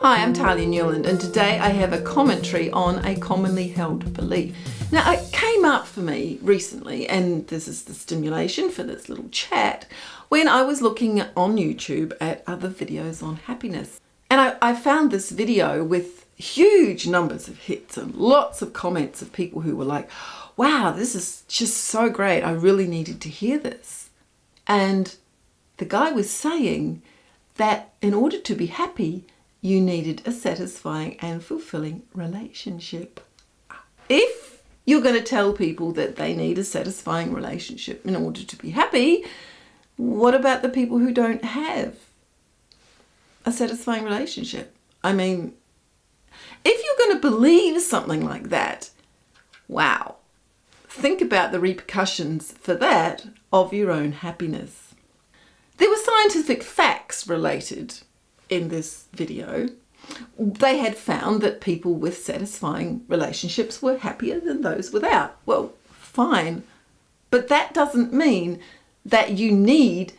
Hi, I'm Talia Newland, and today I have a commentary on a commonly held belief. Now, it came up for me recently, and this is the stimulation for this little chat, when I was looking on YouTube at other videos on happiness. And I found this video with huge numbers of hits and lots of comments of people who were like, wow, this is just so great. I really needed to hear this. And the guy was saying that in order to be happy, you needed a satisfying and fulfilling relationship. If you're going to tell people that they need a satisfying relationship in order to be happy, what about the people who don't have a satisfying relationship? I mean, if you're going to believe something like that, wow, think about the repercussions for that of your own happiness. There were scientific facts related in this video. They had found that people with satisfying relationships were happier than those without. Well, fine, but that doesn't mean that you need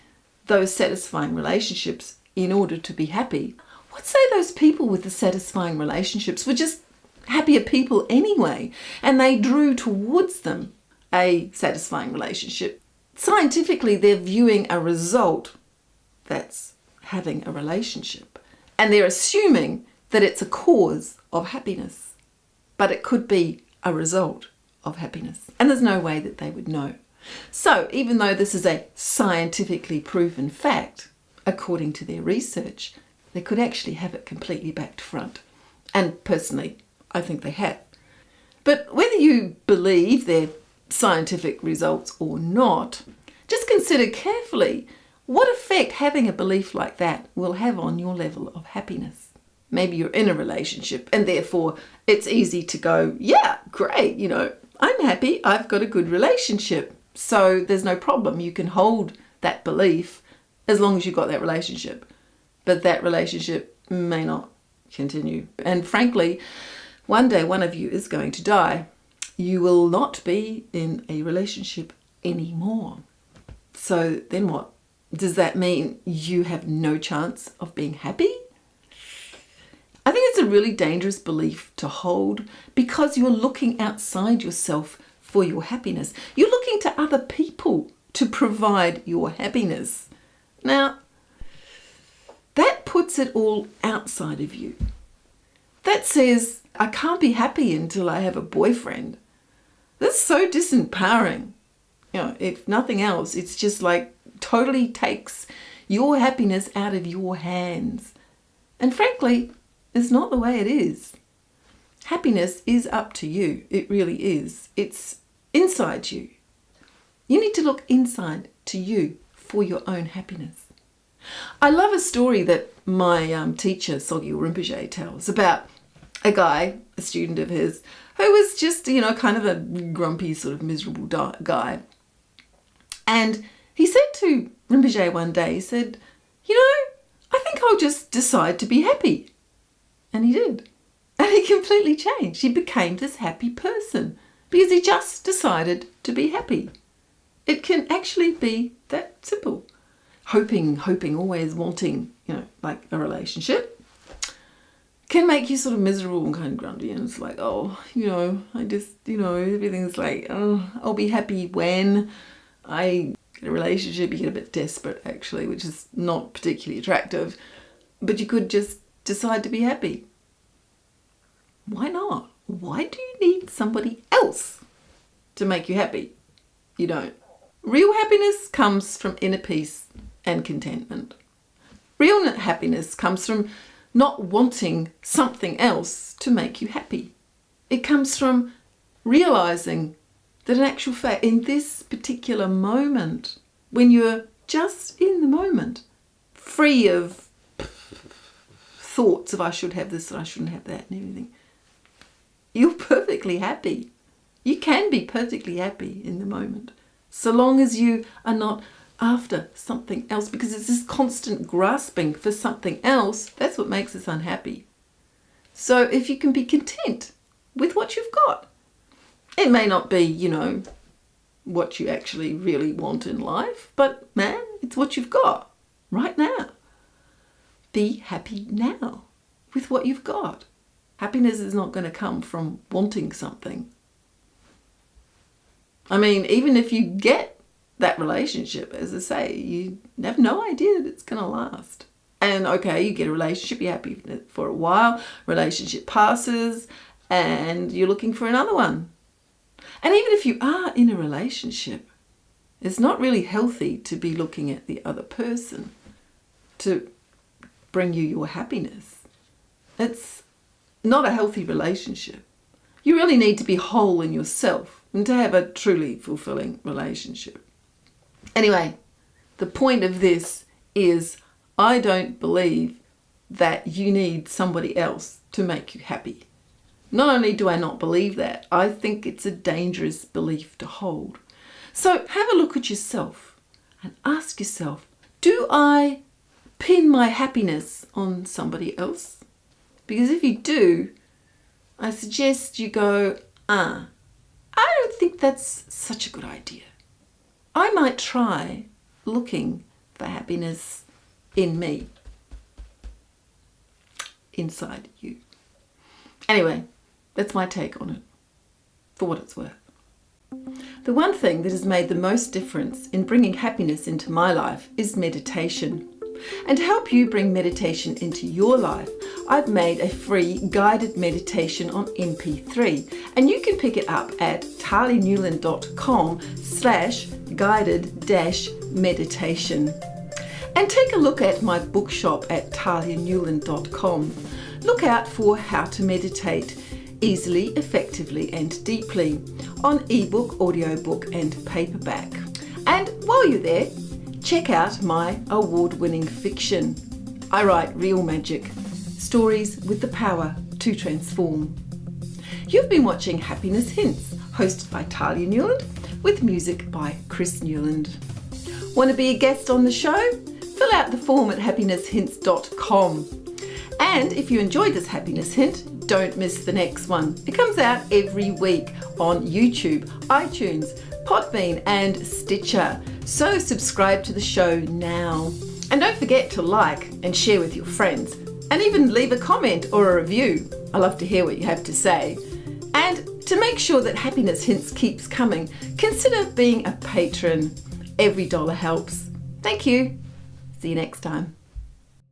those satisfying relationships in order to be happy. What say those people with the satisfying relationships were just happier people anyway, and they drew towards them a satisfying relationship. Scientifically, they're viewing a result that's having a relationship, and they're assuming that it's a cause of happiness, but it could be a result of happiness, and there's no way that they would know. So even though this is a scientifically proven fact, according to their research, they could actually have it completely back to front, and personally I think they have. But whether you believe their scientific results or not, just consider carefully what effect having a belief like that will have on your level of happiness. Maybe you're in a relationship and therefore it's easy to go, yeah, great, I'm happy, I've got a good relationship. So there's no problem. You can hold that belief as long as you've got that relationship. But that relationship may not continue. And frankly, one day one of you is going to die. You will not be in a relationship anymore. So then what? Does that mean you have no chance of being happy? I think it's a really dangerous belief to hold because you're looking outside yourself for your happiness. You're looking to other people to provide your happiness. Now, that puts it all outside of you. That says, I can't be happy until I have a boyfriend. That's so disempowering. If nothing else, it's just like totally takes your happiness out of your hands. And frankly, it's not the way it is. Happiness is up to you. It really is. It's inside you. You need to look inside to you for your own happiness. I love a story that my teacher, Sogyal Rinpoche, tells about a guy, a student of his, who was just, kind of a grumpy, sort of miserable guy. And he said to Rinpoche one day, he said, I think I'll just decide to be happy. And he did. And he completely changed. He became this happy person because he just decided to be happy. It can actually be that simple. Hoping, always wanting, like a relationship can make you sort of miserable and kind of grumpy. And it's like, I just, everything's like, I'll be happy when I get a relationship. You get a bit desperate, actually, which is not particularly attractive. But you could just decide to be happy. Why not? Why do you need somebody else to make you happy? You don't. Real happiness comes from inner peace and contentment. Real happiness comes from not wanting something else to make you happy. It comes from realizing that in actual fact, in this particular moment, when you're just in the moment, free of thoughts of I should have this and I shouldn't have that and everything, you're perfectly happy. You can be perfectly happy in the moment, so long as you are not after something else, because it's this constant grasping for something else. That's what makes us unhappy. So if you can be content with what you've got, it may not be, what you actually really want in life, but man, it's what you've got right now. Be happy now. with what you've got. Happiness is not going to come from wanting something. I mean, even if you get that relationship, as I say, you have no idea that it's going to last. And okay, you get a relationship, you're happy for a while, relationship passes, and you're looking for another one. And even if you are in a relationship, it's not really healthy to be looking at the other person to bring you your happiness. It's not a healthy relationship. You really need to be whole in yourself and to have a truly fulfilling relationship. Anyway, the point of this is I don't believe that you need somebody else to make you happy. Not only do I not believe that, I think it's a dangerous belief to hold. So have a look at yourself and ask yourself, do I pin my happiness on somebody else? Because if you do, I suggest you go, I don't think that's such a good idea. I might try looking for happiness in me, inside you. Anyway, that's my take on it, for what it's worth. The one thing that has made the most difference in bringing happiness into my life is meditation. And to help you bring meditation into your life, I've made a free guided meditation on MP3, and you can pick it up at talianewland.com/guided-meditation. And take a look at my bookshop at talianewland.com. Look out for How to Meditate Easily, Effectively and Deeply on ebook, audiobook and paperback. And while you're there, check out my award-winning fiction. I write real magic, stories with the power to transform. You've been watching Happiness Hints, hosted by Talia Newland, with music by Chris Newland. Want to be a guest on the show? Fill out the form at happinesshints.com. And if you enjoyed this happiness hint, don't miss the next one. It comes out every week on YouTube, iTunes, Podbean and Stitcher. So subscribe to the show now. And don't forget to like and share with your friends. And even leave a comment or a review. I love to hear what you have to say. And to make sure that Happiness Hints keeps coming, consider being a patron. Every dollar helps. Thank you. See you next time.